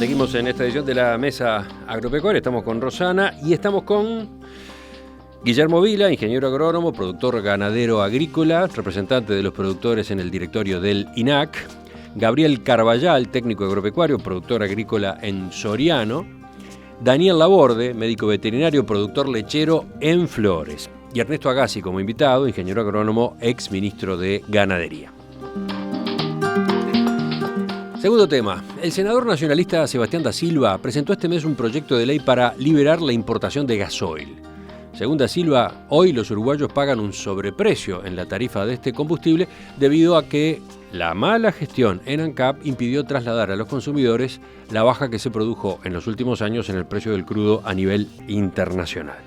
Seguimos en esta edición de la Mesa Agropecuaria. Estamos con Rosana y estamos con Guillermo Vila, ingeniero agrónomo, productor ganadero agrícola, representante de los productores en el directorio del INAC. Gabriel Carballal, técnico agropecuario, productor agrícola en Soriano. Daniel Laborde, médico veterinario, productor lechero en Flores. Y Ernesto Agassi como invitado, ingeniero agrónomo, ex ministro de Ganadería. Segundo tema. El senador nacionalista Sebastián da Silva presentó este mes un proyecto de ley para liberar la importación de gasoil. Según da Silva, hoy los uruguayos pagan un sobreprecio en la tarifa de este combustible debido a que la mala gestión en ANCAP impidió trasladar a los consumidores la baja que se produjo en los últimos años en el precio del crudo a nivel internacional.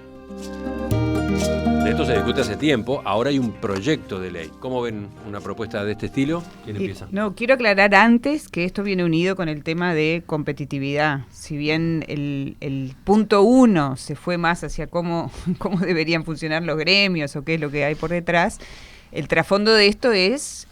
De esto se discute hace tiempo, ahora hay un proyecto de ley. ¿Cómo ven una propuesta de este estilo? ¿Quién empieza? No, quiero aclarar antes que esto viene unido con el tema de competitividad. Si bien el punto 1 se fue más hacia cómo deberían funcionar los gremios o qué es lo que hay por detrás, el trasfondo de esto es...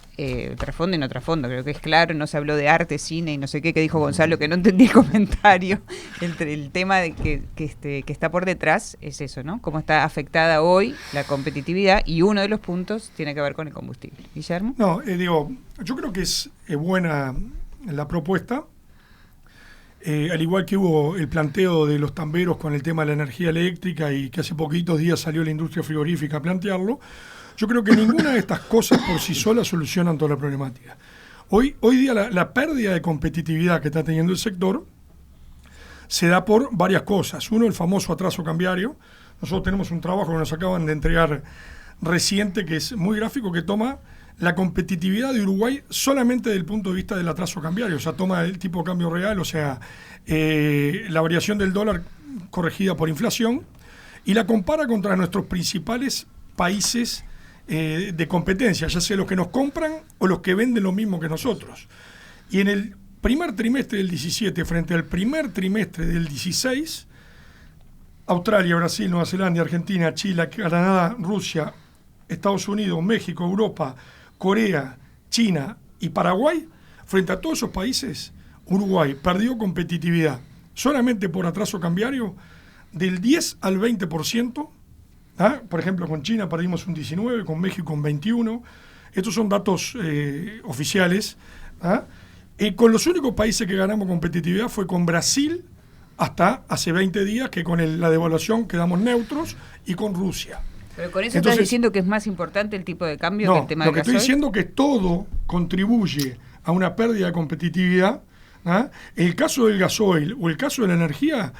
trasfondo y no trasfondo, creo que es claro, no se habló de arte, cine y no sé qué dijo Gonzalo, que no entendí el comentario. El tema de que está por detrás es eso, ¿no? Cómo está afectada hoy la competitividad, y uno de los puntos tiene que ver con el combustible. ¿Guillermo? No, yo creo que es buena la propuesta, al igual que hubo el planteo de los tamberos con el tema de la energía eléctrica y que hace poquitos días salió la industria frigorífica a plantearlo. Yo creo que ninguna de estas cosas por sí sola solucionan toda la problemática. Hoy día la pérdida de competitividad que está teniendo el sector se da por varias cosas. Uno, el famoso atraso cambiario. Nosotros tenemos un trabajo que nos acaban de entregar reciente, que es muy gráfico, que toma la competitividad de Uruguay solamente desde el punto de vista del atraso cambiario. O sea, toma el tipo de cambio real, o sea, la variación del dólar corregida por inflación, y la compara contra nuestros principales países de competencia, ya sea los que nos compran o los que venden lo mismo que nosotros. Y en el primer trimestre del 17 frente al primer trimestre del 16, Australia, Brasil, Nueva Zelanda, Argentina, Chile, Canadá, Rusia, Estados Unidos, México, Europa, Corea, China y Paraguay, frente a todos esos países, Uruguay perdió competitividad solamente por atraso cambiario del 10 al 20%. Por ejemplo, con China perdimos un 19%, con México un 21%. Estos son datos oficiales. Con los únicos países que ganamos competitividad fue con Brasil hasta hace 20 días, que con la devaluación quedamos neutros, y con Rusia. Pero con eso estás diciendo que es más importante el tipo de cambio que el tema del gasoil. Lo que estoy diciendo es que todo contribuye a una pérdida de competitividad. El caso del gasoil o el caso de la energía,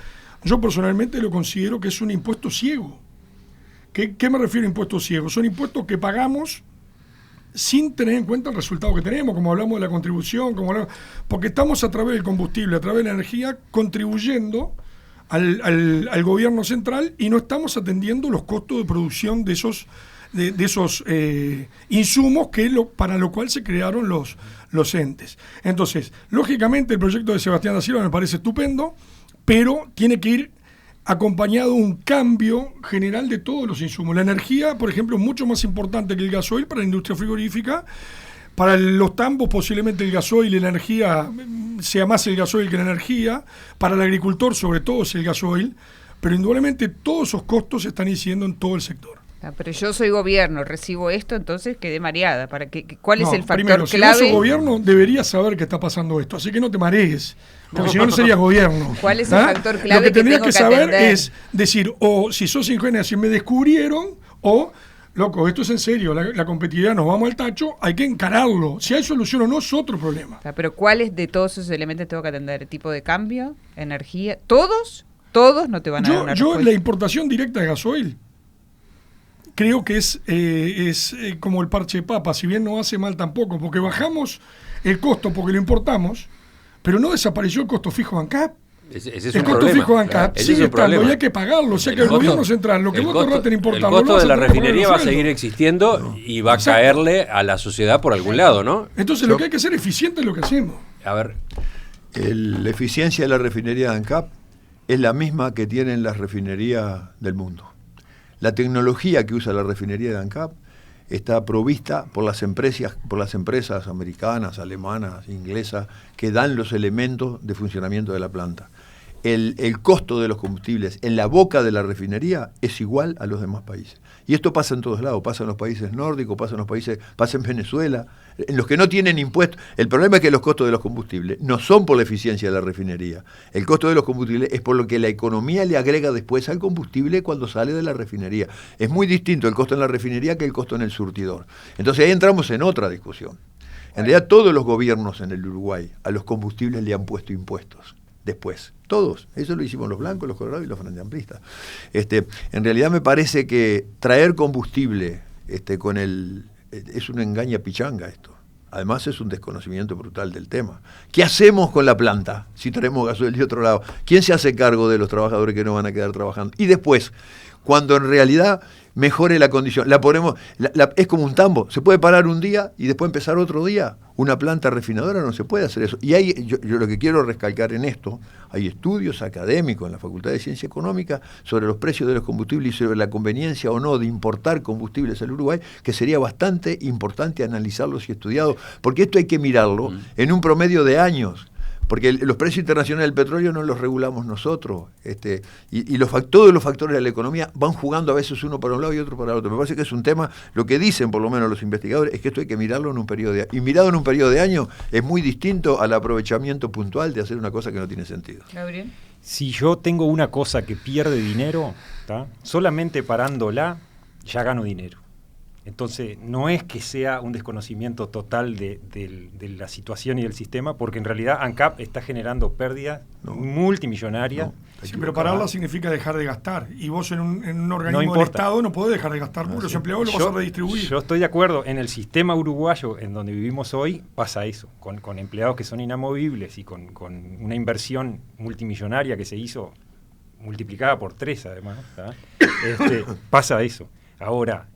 yo personalmente lo considero que es un impuesto ciego. ¿Qué me refiero a impuestos ciegos? Son impuestos que pagamos sin tener en cuenta el resultado que tenemos, como hablamos de la contribución, porque estamos a través del combustible, a través de la energía, contribuyendo al gobierno central, y no estamos atendiendo los costos de producción de esos insumos para lo cual se crearon los entes. Entonces, lógicamente el proyecto de Sebastián da Silva me parece estupendo, pero tiene que ir acompañado de un cambio general de todos los insumos. La energía, por ejemplo, es mucho más importante que el gasoil para la industria frigorífica. Para los tambos posiblemente el gasoil y la energía sea más el gasoil que la energía. Para el agricultor sobre todo es el gasoil. Pero indudablemente todos esos costos se están incidiendo en todo el sector. Pero yo soy gobierno, recibo esto, entonces quedé mareada. ¿Cuál es el factor primero, clave? Si vos sos gobierno, deberías saber que está pasando esto, así que no te marees, porque si no serías gobierno. ¿Cuál es el factor clave? Lo que tendrías tengo que saber atender? es decir, o si sos ingeniero, si me descubrieron, o, loco, esto es en serio, la competitividad, nos vamos al tacho, hay que encararlo. Si hay solución o no, es otro problema. Pero ¿cuáles de todos esos elementos tengo que atender? ¿Tipo de cambio? ¿Energía? ¿Todos no te van a dar una respuesta? La importación directa de gasoil creo que es como el parche de papa, si bien no hace mal tampoco, porque bajamos el costo porque lo importamos, pero no desapareció el costo fijo de ANCAP. Ese es el un costo problema. fijo de ANCAP sigue estando y hay que pagarlo. O sea que el gobierno central, lo que vos traten de importar, el costo de la refinería va a seguir existiendo y va a caerle a la sociedad por algún lado, ¿no? Entonces lo que hay que hacer eficiente es lo que hacemos. A ver. La eficiencia de la refinería de ANCAP es la misma que tienen las refinerías del mundo. La tecnología que usa la refinería de ANCAP está provista por las empresas americanas, alemanas, inglesas, que dan los elementos de funcionamiento de la planta. El costo de los combustibles en la boca de la refinería es igual a los demás países. Y esto pasa en todos lados, pasa en los países nórdicos, pasa en Venezuela, en los que no tienen impuestos. El problema es que los costos de los combustibles no son por la eficiencia de la refinería. El costo de los combustibles es por lo que la economía le agrega después al combustible cuando sale de la refinería. Es muy distinto el costo en la refinería que el costo en el surtidor. Entonces ahí entramos en otra discusión. En realidad todos los gobiernos en el Uruguay a los combustibles le han puesto impuestos. Después, todos, eso lo hicimos los blancos, los colorados y los frente amplistas. En realidad me parece que traer combustible es una engaña pichanga esto. Además es un desconocimiento brutal del tema. ¿Qué hacemos con la planta si traemos gasoil de otro lado? ¿Quién se hace cargo de los trabajadores que no van a quedar trabajando? Y después, cuando en realidad mejore la condición, la ponemos, es como un tambo, se puede parar un día y después empezar otro día. Una planta refinadora no se puede hacer eso. Y yo lo que quiero recalcar en esto, hay estudios académicos en la Facultad de Ciencia Económica sobre los precios de los combustibles y sobre la conveniencia o no de importar combustibles al Uruguay, que sería bastante importante analizarlos y estudiarlos, porque esto hay que mirarlo en un promedio de años. Porque los precios internacionales del petróleo no los regulamos nosotros. Todos los factores de la economía van jugando a veces uno para un lado y otro para el otro. Me parece que es un tema, lo que dicen por lo menos los investigadores, es que esto hay que mirarlo en un periodo de años. Y mirado en un periodo de años es muy distinto al aprovechamiento puntual de hacer una cosa que no tiene sentido. Gabriel. Si yo tengo una cosa que pierde dinero, ¿tá? Solamente parándola ya gano dinero. Entonces, no es que sea un desconocimiento total de la situación y del sistema, porque en realidad ANCAP está generando pérdidas multimillonarias. Sí, pero pararla significa dejar de gastar. Y vos en un organismo del Estado no podés dejar de gastar, porque los empleados lo vas a redistribuir. Yo estoy de acuerdo. En el sistema uruguayo, en donde vivimos hoy, pasa eso. Con empleados que son inamovibles y con una inversión multimillonaria que se hizo, multiplicada por 3 además, pasa eso. Ahora,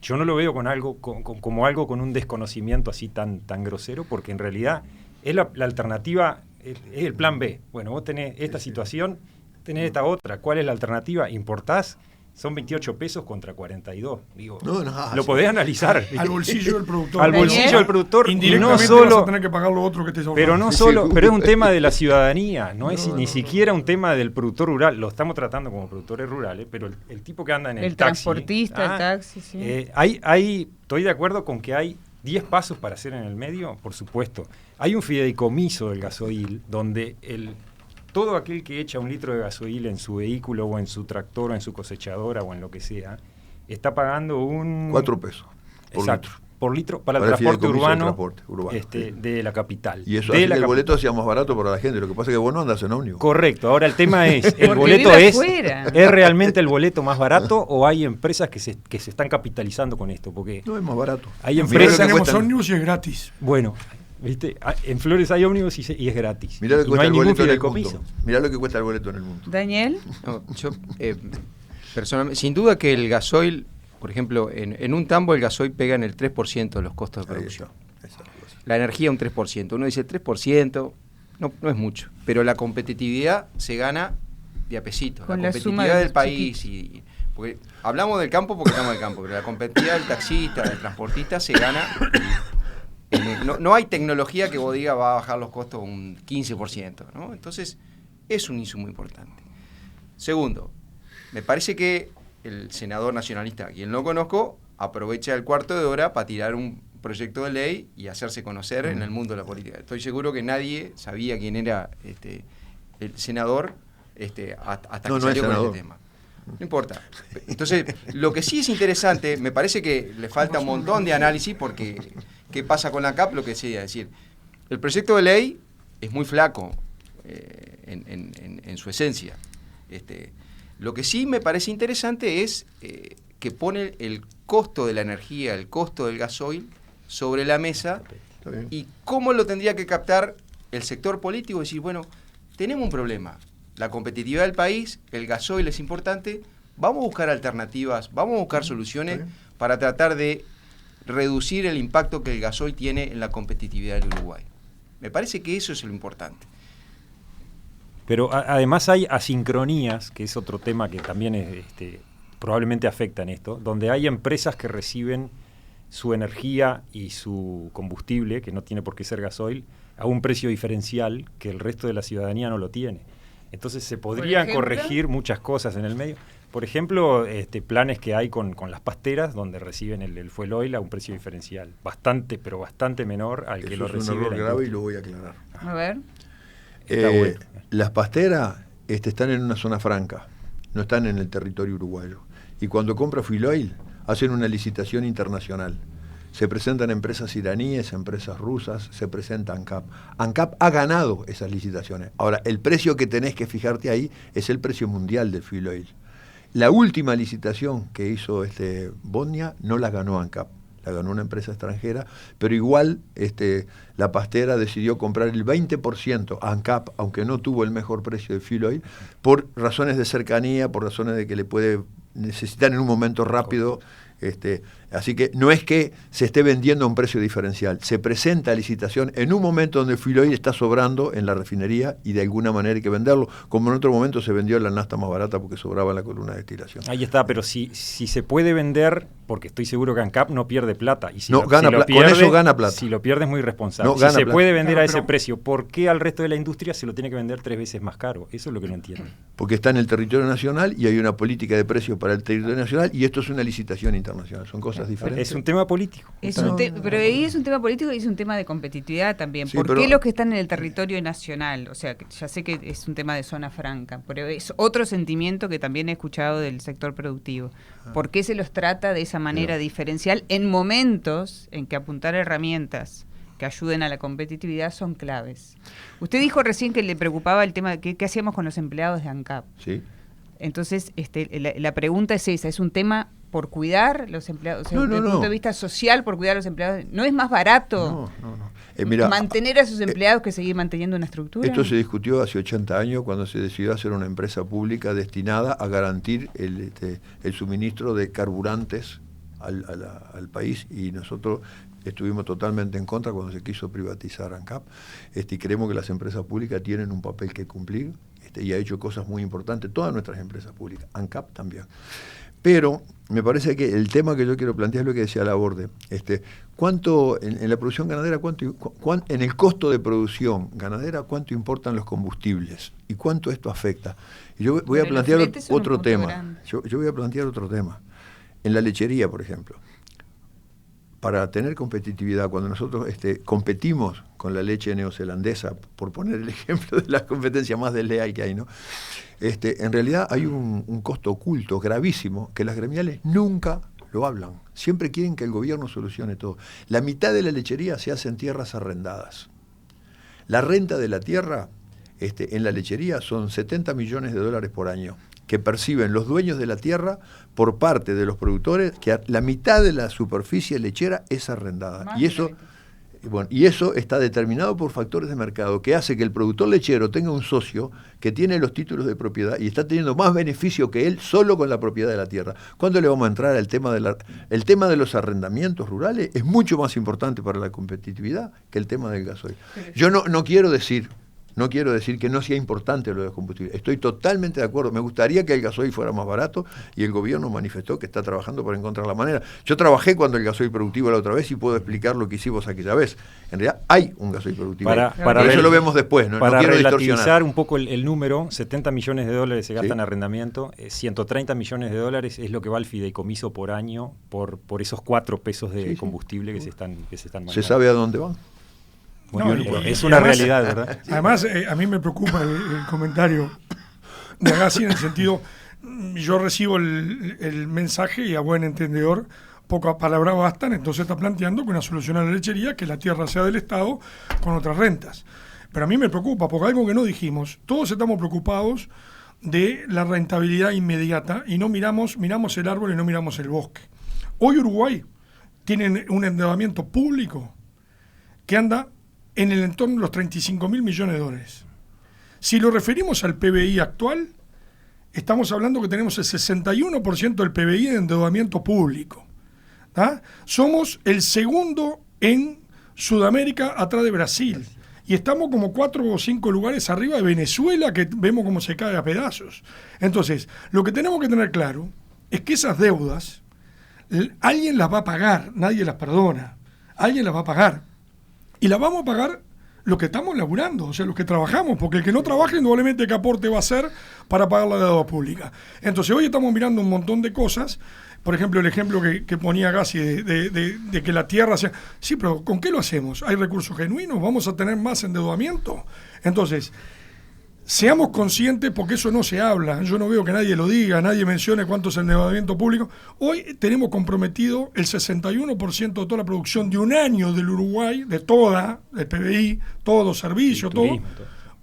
yo no lo veo como algo con un desconocimiento así tan grosero, porque en realidad es la alternativa, es el plan B. Bueno, vos tenés esta situación, tenés esta otra. ¿Cuál es la alternativa? Importás, son 28 pesos contra 42. Digo, lo podés analizar. Al bolsillo del productor. Al bolsillo del productor. Indirectamente no solo, vas a tener que pagar lo otro que te sobra. Pero no solo, pero es un tema de la ciudadanía, no es ni siquiera un tema del productor rural. Lo estamos tratando como productores rurales, pero el tipo que anda en el taxi. Transportista, el taxi, sí. Estoy de acuerdo con que hay 10 pasos para hacer en el medio, por supuesto. Hay un fideicomiso del gasoil donde todo aquel que echa 1 litro de gasoil en su vehículo o en su tractor o en su cosechadora o en lo que sea, está pagando 4 pesos por litro. Por litro para el transporte urbano, sí. De la capital. Y eso hace que el boleto sea más barato para la gente. Lo que pasa es que vos no andas en ómnibus. Correcto. Ahora el tema es, ¿el boleto es realmente el boleto más barato o hay empresas que se están capitalizando con esto? Porque no es más barato. Hay empresas que tenemos ómnibus y es gratis. Bueno, ¿viste? En Flores hay ómnibus y es gratis. Mirá lo que cuesta el boleto en el fideicomiso. Mirá lo que cuesta el boleto en el mundo. Daniel. No, yo personalmente, sin duda que el gasoil, por ejemplo, en un tambo el gasoil pega en el 3% de los costos de producción. La energía un 3%. Uno dice 3%, no es mucho. Pero la competitividad se gana de a pesito. Con la competitividad del país. Porque hablamos del campo porque estamos del campo, pero la competitividad del taxista, del transportista se gana. No hay tecnología que vos digas va a bajar los costos un 15%, ¿no? Entonces, es un insumo importante. Segundo, me parece que el senador nacionalista, a quien no conozco, aprovecha el cuarto de hora para tirar un proyecto de ley y hacerse conocer en el mundo de la política. Estoy seguro que nadie sabía quién era el senador hasta que salió con este tema. No importa. Entonces, lo que sí es interesante, me parece que le falta un montón de análisis porque ¿qué pasa con la CAP? Lo que decía, es decir, el proyecto de ley es muy flaco en su esencia. Lo que sí me parece interesante es que pone el costo de la energía, el costo del gasoil sobre la mesa y cómo lo tendría que captar el sector político. Decir, bueno, tenemos un problema, la competitividad del país, el gasoil es importante, vamos a buscar alternativas, vamos a buscar soluciones para tratar de reducir el impacto que el gasoil tiene en la competitividad del Uruguay. Me parece que eso es lo importante. Pero además hay asincronías, que es otro tema que también probablemente afectan esto, donde hay empresas que reciben su energía y su combustible, que no tiene por qué ser gasoil, a un precio diferencial que el resto de la ciudadanía no lo tiene. Entonces se podrían corregir muchas cosas en el medio. Por ejemplo, planes que hay con las pasteras, donde reciben el fuel oil a un precio diferencial, bastante, pero bastante menor al que lo recibe. Es un error grave y lo voy a aclarar. A ver. Bueno. Las pasteras están en una zona franca, no están en el territorio uruguayo. Y cuando compra fuel oil, hacen una licitación internacional. Se presentan empresas iraníes, empresas rusas, se presenta ANCAP. ANCAP ha ganado esas licitaciones. Ahora, el precio que tenés que fijarte ahí es el precio mundial del fuel oil. La última licitación que hizo Bosnia no la ganó ANCAP, la ganó una empresa extranjera, pero igual la pastera decidió comprar el 20% a ANCAP, aunque no tuvo el mejor precio de fuel oil, por razones de cercanía, por razones de que le puede necesitar en un momento rápido. Así que no es que se esté vendiendo a un precio diferencial, se presenta a licitación en un momento donde el fuel oil está sobrando en la refinería y de alguna manera hay que venderlo, como en otro momento se vendió la nafta más barata porque sobraba en la columna de destilación. Ahí está, pero si se puede vender, porque estoy seguro que ANCAP no pierde plata, y con eso gana plata. Si lo pierde es muy irresponsable. No, si se plata. puede vender a ese precio, ¿por qué al resto de la industria se lo tiene que vender 3 veces más caro? Eso es lo que no entiendo. Porque está en el territorio nacional y hay una política de precios para el territorio nacional y esto es una licitación internacional, son cosas diferentes. Es un tema político. Pero ahí es un tema político y es un tema de competitividad también. Sí, ¿Por qué los que están en el territorio nacional? O sea, ya sé que es un tema de zona franca, pero es otro sentimiento que también he escuchado del sector productivo. ¿Por qué se los trata de esa manera diferencial en momentos en que apuntar herramientas que ayuden a la competitividad son claves? Usted dijo recién que le preocupaba el tema de qué hacíamos con los empleados de ANCAP. Sí. Entonces, la pregunta es esa, ¿es un tema por cuidar los empleados? O sea, desde el punto de vista social, por cuidar a los empleados, ¿no es más barato mantener a sus empleados que seguir manteniendo una estructura? Esto se discutió hace 80 años cuando se decidió hacer una empresa pública destinada a garantir el suministro de carburantes al país y nosotros estuvimos totalmente en contra cuando se quiso privatizar ANCAP y creemos que las empresas públicas tienen un papel que cumplir y ha hecho cosas muy importantes, todas nuestras empresas públicas, ANCAP también. Pero me parece que el tema que yo quiero plantear es lo que decía Laborde. ¿Cuánto en la producción ganadera, en el costo de producción ganadera, cuánto importan los combustibles? ¿Y cuánto esto afecta? Y yo voy a plantear otro tema. Yo voy a plantear otro tema. En la lechería, por ejemplo. Para tener competitividad, cuando nosotros competimos con la leche neozelandesa, por poner el ejemplo de la competencia más desleal que hay, ¿no? En realidad hay un costo oculto gravísimo que las gremiales nunca lo hablan. Siempre quieren que el gobierno solucione todo. La mitad de la lechería se hace en tierras arrendadas. La renta de la tierra en la lechería son $70 millones por año que perciben los dueños de la tierra por parte de los productores, que la mitad de la superficie lechera es arrendada. Y eso está determinado por factores de mercado, que hace que el productor lechero tenga un socio que tiene los títulos de propiedad y está teniendo más beneficio que él solo con la propiedad de la tierra. ¿Cuándo le vamos a entrar al tema el tema de los arrendamientos rurales? Es mucho más importante para la competitividad que el tema del gasoil. Yo no quiero decir que no sea importante lo de combustible. Estoy totalmente de acuerdo. Me gustaría que el gasoil fuera más barato y el gobierno manifestó que está trabajando para encontrar la manera. Yo trabajé cuando el gasoil productivo la otra vez y puedo explicar lo que hicimos aquella vez. En realidad hay un gasoil productivo. Pero eso lo vemos después. No quiero relativizar un poco el número, $70 millones se gastan en arrendamiento, $130 millones es lo que va al fideicomiso por año por esos 4 pesos de combustible que se están manejando. ¿Se sabe a dónde van? Es una realidad, ¿verdad? Además, a mí me preocupa el comentario de Agassi en el sentido, yo recibo el mensaje y a buen entendedor, pocas palabras bastan, entonces está planteando que una solución a la lechería, que la tierra sea del Estado con otras rentas. Pero a mí me preocupa, porque algo que no dijimos, todos estamos preocupados de la rentabilidad inmediata y no miramos el árbol y no miramos el bosque. Hoy Uruguay tiene un endeudamiento público que anda en el entorno de los $35.000 millones. Si lo referimos al PBI actual, estamos hablando que tenemos el 61% del PBI de endeudamiento público. ¿Ah? Somos el segundo en Sudamérica atrás de Brasil. Y estamos como 4 o 5 lugares arriba de Venezuela, que vemos cómo se cae a pedazos. Entonces, lo que tenemos que tener claro es que esas deudas, alguien las va a pagar, nadie las perdona, alguien las va a pagar. Y las vamos a pagar los que estamos laburando, o sea, los que trabajamos, porque el que no trabaja, indudablemente, ¿qué aporte va a hacer para pagar la deuda pública? Entonces, hoy estamos mirando un montón de cosas. Por ejemplo, el ejemplo que ponía Gassi de que la tierra sea... Sí, pero ¿con qué lo hacemos? ¿Hay recursos genuinos? ¿Vamos a tener más endeudamiento? Entonces, seamos conscientes, porque eso no se habla. Yo no veo que nadie lo diga, nadie mencione cuánto es el endeudamiento público. Hoy tenemos comprometido el 61% de toda la producción de un año del Uruguay, del PBI, todos los servicios, todo,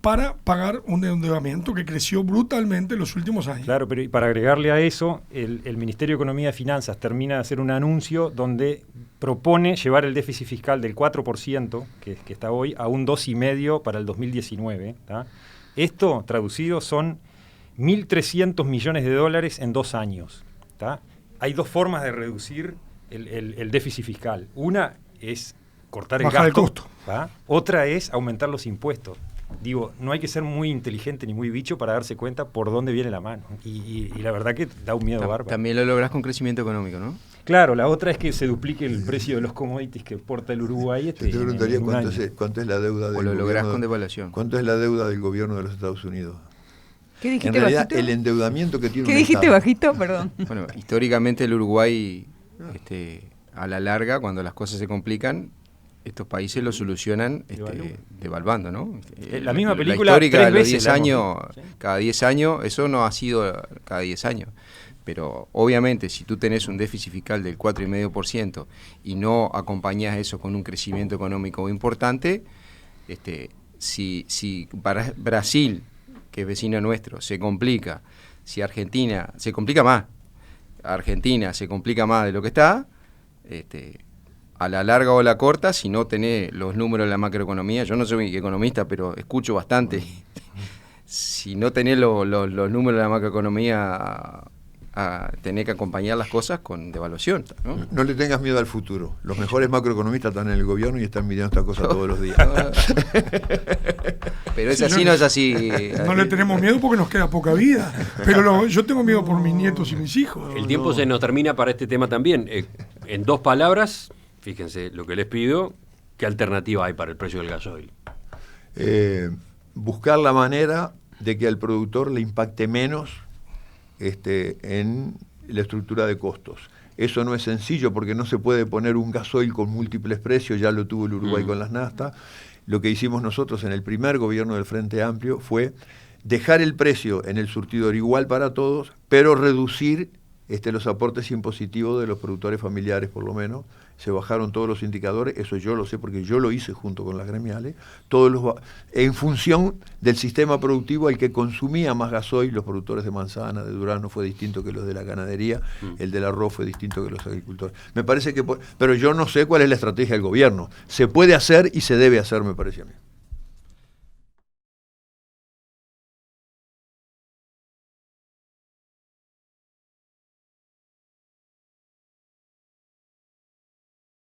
para pagar un endeudamiento que creció brutalmente en los últimos años. Claro, pero para agregarle a eso, el Ministerio de Economía y Finanzas termina de hacer un anuncio donde propone llevar el déficit fiscal del 4%, que está hoy, a un 2,5% para el 2019. ¿Tá? Esto, traducido, son 1.300 millones de dólares en 2 años. ¿Tá? Hay 2 formas de reducir el déficit fiscal. Una es cortar el bajar gasto. El costo. ¿Tá? Otra es aumentar los impuestos. Digo, no hay que ser muy inteligente ni muy bicho para darse cuenta por dónde viene la mano. Y la verdad que da un miedo bárbaro. También lo lográs con crecimiento económico, ¿no? Claro, la otra es que se duplique el precio de los commodities que exporta el Uruguay. Yo te preguntaría cuánto es la deuda del gobierno. O lo lográs con devaluación. ¿Cuánto es la deuda del gobierno de los Estados Unidos? ¿Qué dijiste, en realidad, bajito? El endeudamiento que tiene ¿Qué dijiste, bajito? Perdón. Bueno, históricamente el Uruguay, a la larga, cuando las cosas se complican, estos países lo solucionan devaluando, ¿no? La misma película la histórica 3 de los veces 10 años, ¿sí? Cada 10 años, eso no ha sido cada 10 años. Pero obviamente si tú tenés un déficit fiscal del 4,5% y no acompañás eso con un crecimiento económico importante, si para Brasil, que es vecino nuestro, se complica, si Argentina se complica más, Argentina se complica más de lo que está, a la larga o a la corta, si no tenés los números de la macroeconomía, yo no soy economista, pero escucho bastante, si no tenés los números de la macroeconomía, tenés que acompañar las cosas con devaluación, ¿no? No le tengas miedo al futuro. Los mejores macroeconomistas están en el gobierno y están midiendo esta cosa todos los días. Pero es así, no es así. No le tenemos miedo porque nos queda poca vida. Pero yo tengo miedo por mis nietos y mis hijos. El tiempo se nos termina para este tema también. En 2 palabras, fíjense lo que les pido, ¿qué alternativa hay para el precio del gasoil? Buscar la manera de que al productor le impacte menos en la estructura de costos. Eso no es sencillo porque no se puede poner un gasoil con múltiples precios, ya lo tuvo el Uruguay con las naftas. Lo que hicimos nosotros en el primer gobierno del Frente Amplio fue dejar el precio en el surtidor igual para todos, pero reducir los aportes impositivos de los productores familiares, por lo menos. Se bajaron todos los indicadores, eso yo lo sé porque yo lo hice junto con las gremiales, en función del sistema productivo al que consumía más gasoil. Los productores de manzana, de durazno fue distinto que los de la ganadería, el del arroz fue distinto que los agricultores. Me parece que, pero yo no sé cuál es la estrategia del gobierno. Se puede hacer y se debe hacer, me parece a mí.